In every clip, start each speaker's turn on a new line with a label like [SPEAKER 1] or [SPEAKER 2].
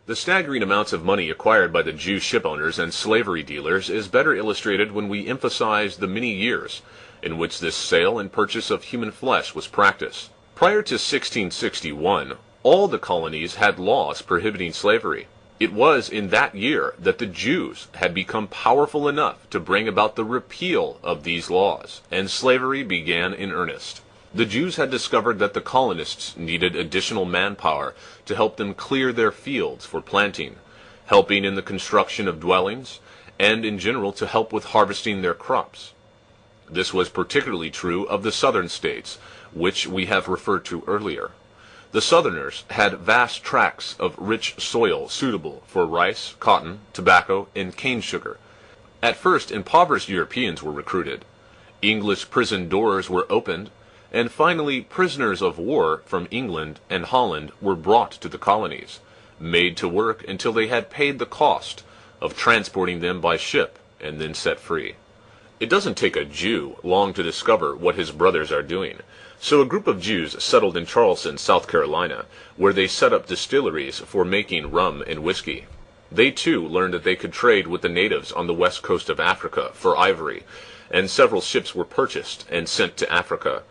[SPEAKER 1] The staggering amounts of money acquired by the Jew shipowners and slavery dealers is better illustrated when we emphasize the many years in which this sale and purchase of human flesh was practiced. Prior to 1661, all the colonies had laws prohibiting slavery. It was in that year that the Jews had become powerful enough to bring about the repeal of these laws, and slavery began in earnest. The Jews had discovered that the colonists needed additional manpower to help them clear their fields for planting, helping in the construction of dwellings, and in general to help with harvesting their crops. This was particularly true of the southern states, which we have referred to earlier. The Southerners had vast tracts of rich soil suitable for rice, cotton, tobacco, and cane sugar. At first, impoverished Europeans were recruited. English prison doors were opened, and finally prisoners of war from England and Holland were brought to the colonies, made to work until they had paid the cost of transporting them by ship, and then set free. It doesn't take a Jew long to discover what his brothers are doing. So a group of Jews settled in Charleston, South Carolina, where they set up distilleries for making rum and whiskey. They too learned that they could trade with the natives on the west coast of Africa for ivory, and several ships were purchased and sent to Africa,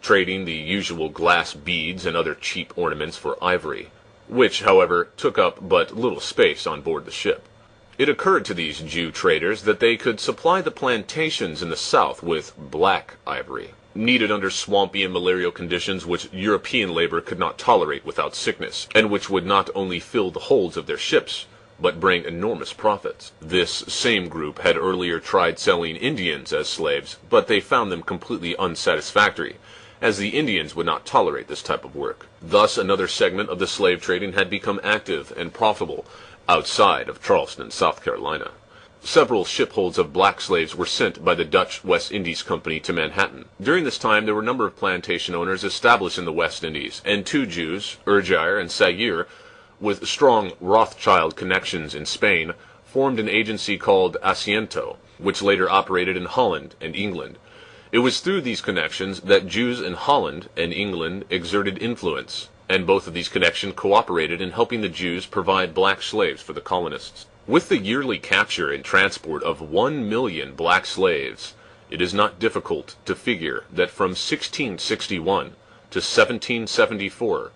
[SPEAKER 1] trading the usual glass beads and other cheap ornaments for ivory, which, however, took up but little space on board the ship. It occurred to these Jew traders that they could supply the plantations in the south with black ivory, needed under swampy and malarial conditions which European labor could not tolerate without sickness, and which would not only fill the holds of their ships, but bring enormous profits. This same group had earlier tried selling Indians as slaves, but they found them completely unsatisfactory, as the Indians would not tolerate this type of work. Thus another segment of the slave trading had become active and profitable outside of Charleston, South Carolina. Several shipholds of black slaves were sent by the Dutch West Indies Company to Manhattan. During this time, there were a number of plantation owners established in the West Indies, and two Jews, Urjair and Sayir, with strong Rothschild connections in Spain, formed an agency called Asiento, which later operated in Holland and England. It was through these connections that Jews in Holland and England exerted influence, and both of these connections cooperated in helping the Jews provide black slaves for the colonists. With the yearly capture and transport of 1 million black slaves, it is not difficult to figure that from 1661 to 1774,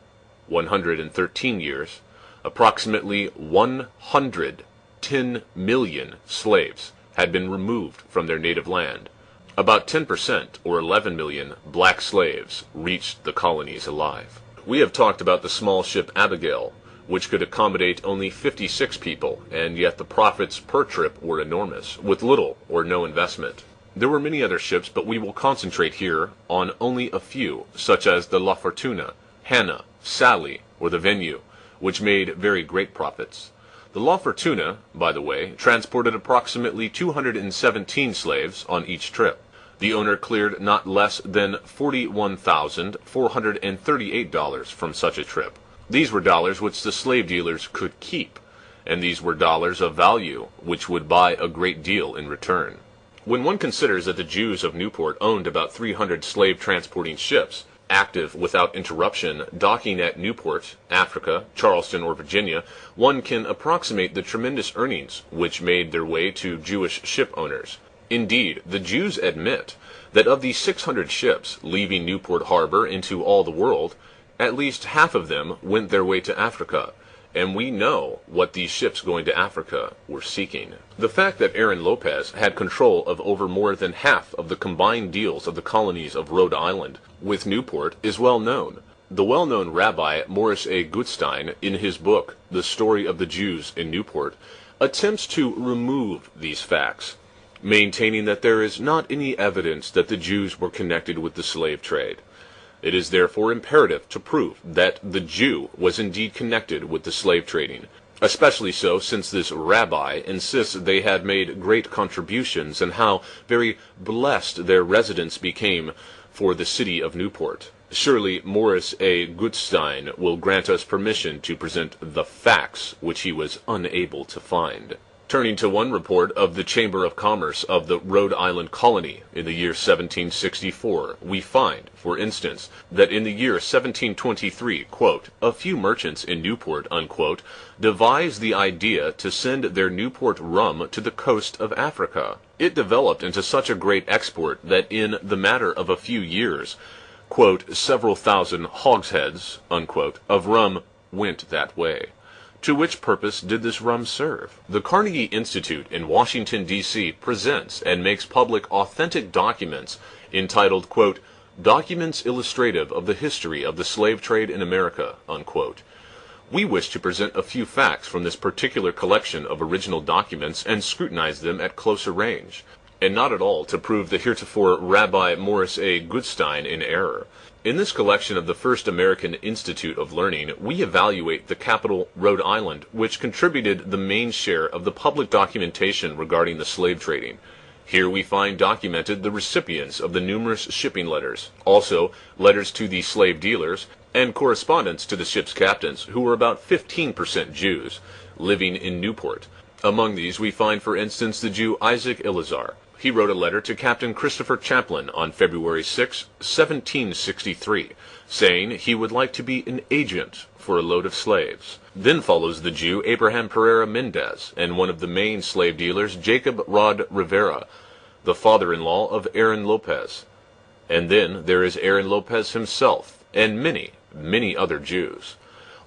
[SPEAKER 1] 113 years, approximately 110 million slaves had been removed from their native land. About 10%, or 11 million, black slaves reached the colonies alive. We have talked about the small ship Abigail, which could accommodate only 56 people, and yet the profits per trip were enormous, with little or no investment. There were many other ships, but we will concentrate here on only a few, such as the La Fortuna, Hannah, Sally, or the Venue, which made very great profits. The La Fortuna, by the way, transported approximately 217 slaves on each trip. The owner cleared not less than $41,438 from such a trip. These were dollars which the slave dealers could keep, and these were dollars of value which would buy a great deal in return. When one considers that the Jews of Newport owned about 300 slave-transporting ships, active without interruption, docking at Newport, Africa, Charleston, or Virginia, one can approximate the tremendous earnings which made their way to Jewish ship owners. Indeed, the Jews admit that of the 600 ships leaving Newport Harbor into all the world, at least half of them went their way to Africa, and we know what these ships going to Africa were seeking. The fact that Aaron Lopez had control of over more than half of the combined deals of the colonies of Rhode Island with Newport is well known. The well-known Rabbi Morris A. Gutstein, in his book, The Story of the Jews in Newport, attempts to remove these facts, maintaining that there is not any evidence that the Jews were connected with the slave trade. It is therefore imperative to prove that the Jew was indeed connected with the slave trading, especially so since this rabbi insists they had made great contributions and how very blessed their residence became for the city of Newport. Surely Morris A. Gutstein will grant us permission to present the facts which he was unable to find. Turning to one report of the Chamber of Commerce of the Rhode Island colony in the year 1764, we find, for instance, that in the year 1723, quote, a few merchants in Newport, unquote, devised the idea to send their Newport rum to the coast of Africa. It developed into such a great export that in the matter of a few years, quote, several thousand hogsheads, unquote, of rum went that way. To which purpose did this rum serve? The Carnegie Institute in Washington, D.C. presents and makes public authentic documents entitled, quote, Documents Illustrative of the History of the Slave Trade in America, unquote. We wish to present a few facts from this particular collection of original documents and scrutinize them at closer range, and not at all to prove the heretofore Rabbi Morris A. Goodstein in error. In this collection of the First American Institute of Learning, we evaluate the capital, Rhode Island, which contributed the main share of the public documentation regarding the slave trading. Here we find documented the recipients of the numerous shipping letters, also letters to the slave dealers, and correspondence to the ship's captains, who were about 15% Jews, living in Newport. Among these we find, for instance, the Jew Isaac Eleazar. He wrote a letter to Captain Christopher Chaplin on February 6, 1763, saying he would like to be an agent for a load of slaves. Then follows the Jew Abraham Pereira Mendez, and one of the main slave dealers, Jacob Rod Rivera, the father-in-law of Aaron Lopez. And then there is Aaron Lopez himself, and many, many other Jews.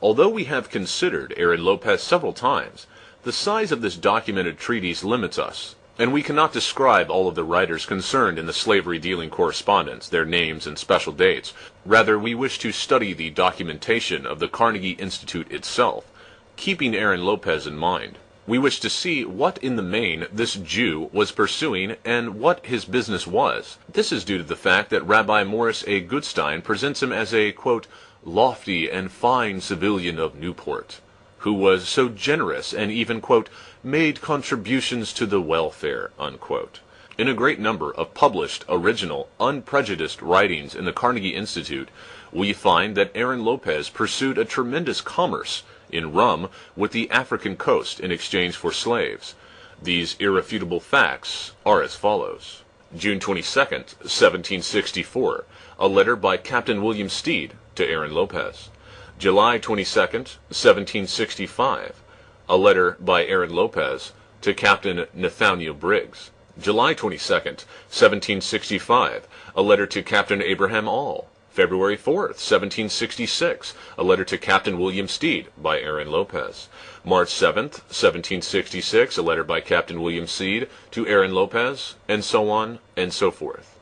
[SPEAKER 1] Although we have considered Aaron Lopez several times, the size of this documented treatise limits us, and we cannot describe all of the writers concerned in the slavery-dealing correspondence, their names and special dates. Rather, we wish to study the documentation of the Carnegie Institute itself, keeping Aaron Lopez in mind. We wish to see what in the main this Jew was pursuing and what his business was. This is due to the fact that Rabbi Morris A. Goodstein presents him as a, quote, lofty and fine civilian of Newport, who was so generous and even, quote, made contributions to the welfare, unquote. In a great number of published, original, unprejudiced writings in the Carnegie Institute, we find that Aaron Lopez pursued a tremendous commerce in rum with the African coast in exchange for slaves. These irrefutable facts are as follows. June 22nd, 1764, a letter by Captain William Steed to Aaron Lopez. July 22nd, 1765, a letter by Aaron Lopez to Captain Nathaniel Briggs. July 22nd, 1765, a letter to Captain Abraham All. February 4th, 1766, a letter to Captain William Steed by Aaron Lopez. March 7th, 1766, a letter by Captain William Steed to Aaron Lopez, and so on and so forth.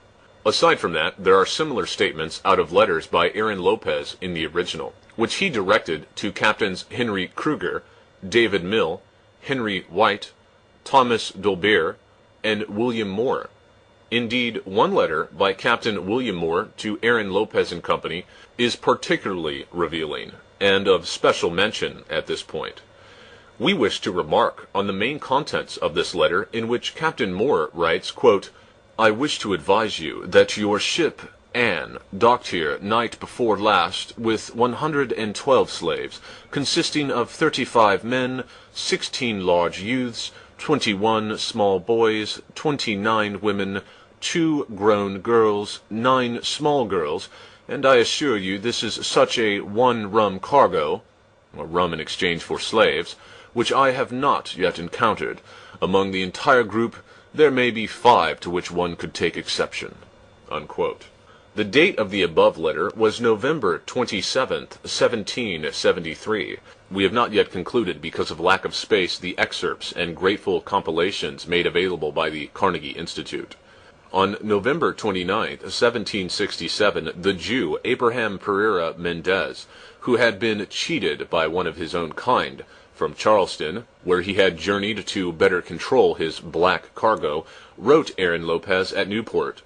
[SPEAKER 1] Aside from that, there are similar statements out of letters by Aaron Lopez in the original, which he directed to Captains Henry Kruger, David Mill, Henry White, Thomas Dolbear, and William Moore. Indeed, one letter by Captain William Moore to Aaron Lopez and Company is particularly revealing, and of special mention at this point. We wish to remark on the main contents of this letter, in which Captain Moore writes, quote, I wish to advise you that your ship Anne docked here night before last with 112 slaves, consisting of 35 men, 16 large youths, 21 small boys, 29 women, 2 grown girls, 9 small girls, and I assure you this is such a one rum cargo, or rum in exchange for slaves, which I have not yet encountered. Among the entire group there may be 5 to which one could take exception. Unquote. The date of the above letter was November 27th, 1773. We have not yet concluded, because of lack of space, the excerpts and grateful compilations made available by the Carnegie Institute. On November 29th, 1767, the Jew Abraham Pereira Mendez, who had been cheated by one of his own kind from Charleston, where he had journeyed to better control his black cargo, wrote Aaron Lopez at Newport,